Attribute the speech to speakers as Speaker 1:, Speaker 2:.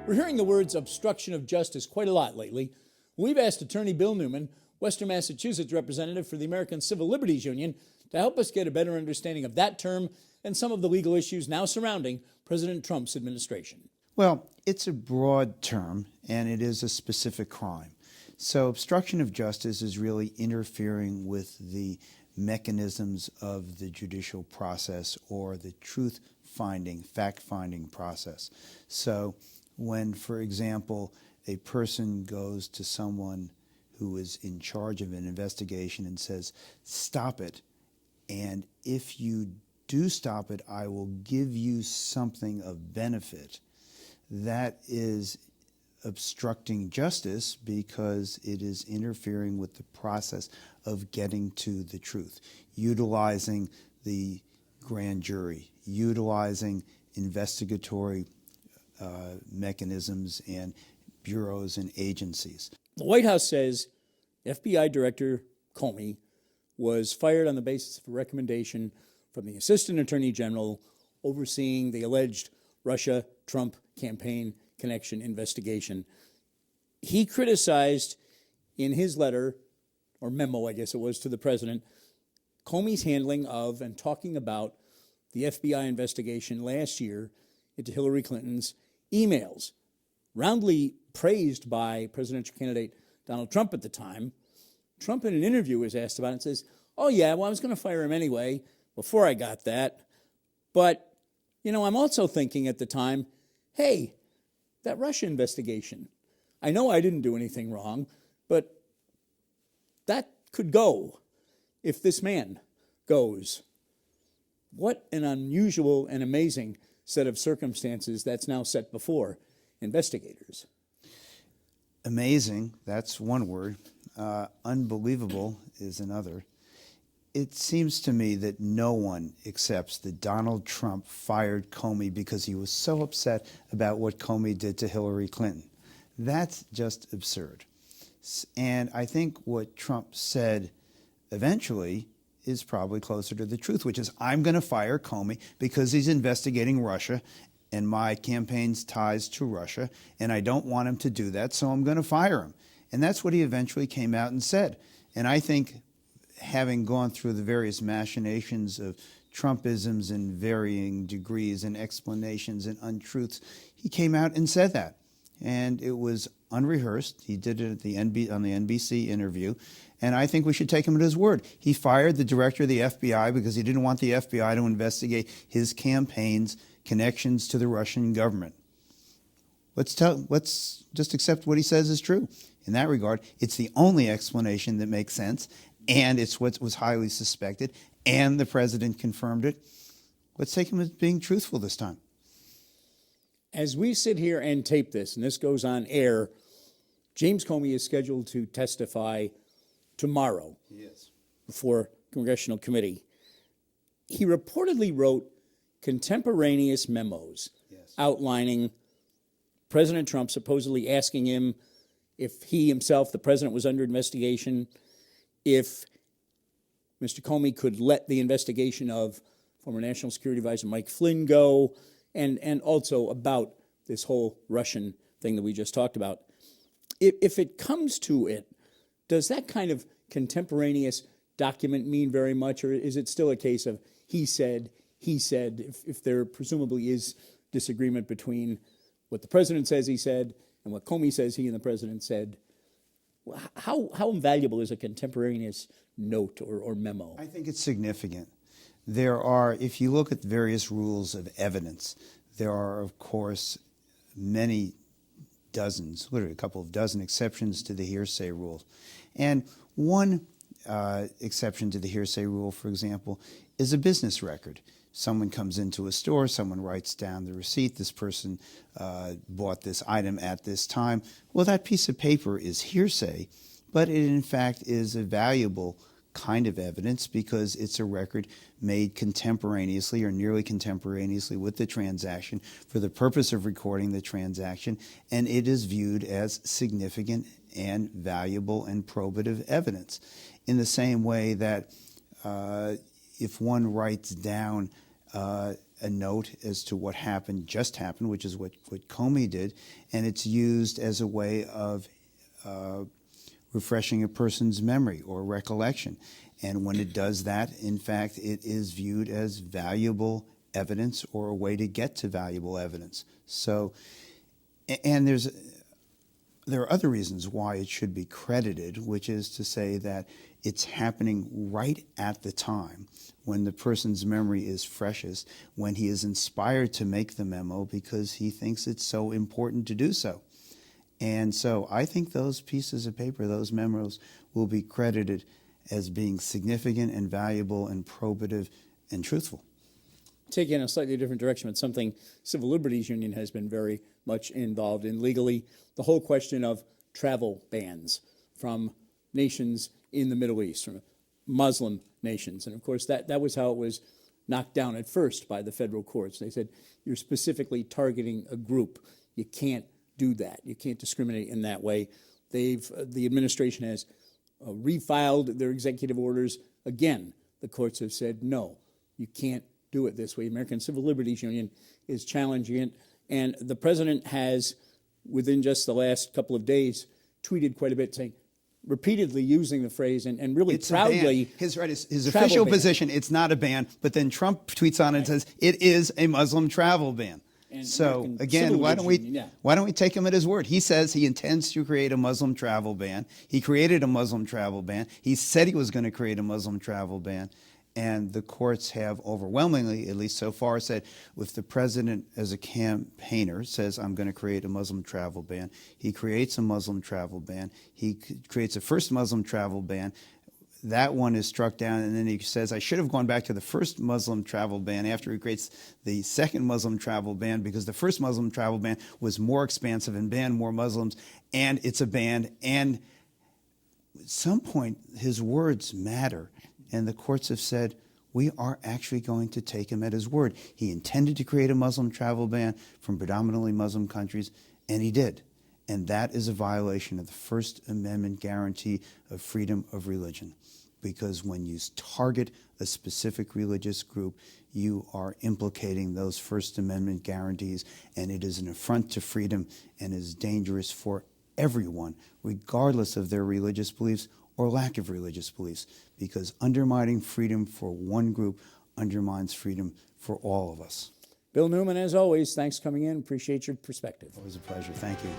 Speaker 1: We're hearing the words obstruction of justice quite a lot lately. We've asked attorney Bill Newman, Western Massachusetts representative for the American Civil Liberties Union, to help us get a better understanding of that term and some of the legal issues now surrounding President Trump's administration.
Speaker 2: Well, it's a broad term, and it is a specific crime. So obstruction of justice is really interfering with the mechanisms of the judicial process or the truth-finding, fact-finding process. So when, for example, a person goes to someone who is in charge of an investigation and says, stop it, and if you do stop it, I will give you something of benefit, that is obstructing justice because it is interfering with the process of getting to the truth, utilizing the grand jury, utilizing investigatory mechanisms and bureaus and agencies.
Speaker 1: The White House says FBI Director Comey was fired on the basis of a recommendation from the Assistant Attorney General overseeing the alleged Russia-Trump campaign connection investigation. He criticized in his letter, or memo I guess it was, to the president, Comey's handling of and talking about the FBI investigation last year into Hillary Clinton's emails, roundly praised by presidential candidate Donald Trump at the time. Trump in an interview was asked about it and says, oh yeah, well I was going to fire him anyway before I got that. But, you know, I'm also thinking at the time, hey, that Russia investigation, I know I didn't do anything wrong, but that could go if this man goes. What an unusual and amazing set of circumstances that's now set before investigators.
Speaker 2: Amazing, that's one word. Unbelievable is another. It seems to me that no one accepts that Donald Trump fired Comey because he was so upset about what Comey did to Hillary Clinton. That's just absurd. And I think what Trump said eventually is probably closer to the truth, which is, I'm going to fire Comey because he's investigating Russia and my campaign's ties to Russia, and I don't want him to do that, so I'm going to fire him. And that's what he eventually came out and said. And I think, having gone through the various machinations of Trumpisms in varying degrees and explanations and untruths, he came out and said that. And it was unrehearsed. He did it at on the NBC interview. And I think we should take him at his word. He fired the director of the FBI because he didn't want the FBI to investigate his campaign's connections to the Russian government. Let's just accept what he says is true. In that regard, it's the only explanation that makes sense, and it's what was highly suspected, and the president confirmed it. Let's take him as being truthful this time.
Speaker 1: As we sit here and tape this, and this goes on air, James Comey is scheduled to testify tomorrow before a congressional committee. He reportedly wrote contemporaneous memos outlining President Trump supposedly asking him if he himself, the president, was under investigation, if Mr. Comey could let the investigation of former National Security Advisor Mike Flynn go, and also about this whole Russian thing that we just talked about. If it comes to it, does that kind of contemporaneous document mean very much, or is it still a case of he said, if there presumably is disagreement between what the president says he said and what Comey says he and the president said? How invaluable is a contemporaneous note or memo?
Speaker 2: I think it's significant. There are, if you look at the various rules of evidence, there are, of course, many dozens, literally a couple of dozen exceptions to the hearsay rules. And one exception to the hearsay rule, for example, is a business record. Someone comes into a store, someone writes down the receipt, this person bought this item at this time. Well, that piece of paper is hearsay, but it in fact is a valuable kind of evidence because it's a record made contemporaneously or nearly contemporaneously with the transaction for the purpose of recording the transaction, and it is viewed as significant and valuable and probative evidence. In the same way that if one writes down a note as to what just happened, which is what Comey did, and it's used as a way of refreshing a person's memory or recollection. And when it does that, in fact, it is viewed as valuable evidence or a way to get to valuable evidence. So, and there are other reasons why it should be credited, which is to say that it's happening right at the time when the person's memory is freshest, when he is inspired to make the memo because he thinks it's so important to do so. And so I think those pieces of paper, those memos, will be credited as being significant and valuable and probative and truthful.
Speaker 1: Taking in a slightly different direction, but something Civil Liberties Union has been very much involved in legally, the whole question of travel bans from nations in the Middle East, from Muslim nations. And of course, that was how it was knocked down at first by the federal courts. They said, you're specifically targeting a group. You can't do that. You can't discriminate in that way. The administration has refiled their executive orders. Again, the courts have said, no, you can't do it this way. American Civil Liberties Union is challenging it. And the president has, within just the last couple of days, tweeted quite a bit, saying, repeatedly using the phrase and really
Speaker 2: it's
Speaker 1: proudly.
Speaker 2: His official
Speaker 1: ban.
Speaker 2: position, it's not a ban, but then Trump tweets on it and says it is a Muslim travel ban.
Speaker 1: And
Speaker 2: so
Speaker 1: American
Speaker 2: again,
Speaker 1: Civil
Speaker 2: why
Speaker 1: Liberties
Speaker 2: don't we take him at his word? He says he intends to create a Muslim travel ban. He created a Muslim travel ban. He said he was going to create a Muslim travel ban. And the courts have overwhelmingly, at least so far, said if the president as a campaigner says, I'm going to create a Muslim travel ban, he creates a Muslim travel ban. He creates a first Muslim travel ban. That one is struck down, and then he says, I should have gone back to the first Muslim travel ban after he creates the second Muslim travel ban because the first Muslim travel ban was more expansive and banned more Muslims, and it's a ban. And at some point, his words matter. And the courts have said, we are actually going to take him at his word. He intended to create a Muslim travel ban from predominantly Muslim countries, and he did. And that is a violation of the First Amendment guarantee of freedom of religion. Because when you target a specific religious group, you are implicating those First Amendment guarantees, and it is an affront to freedom and is dangerous for everyone, regardless of their religious beliefs or lack of religious beliefs, because undermining freedom for one group undermines freedom for all of us.
Speaker 1: Bill Newman, as always, thanks for coming in. Appreciate your perspective.
Speaker 2: Always a pleasure. Thank you.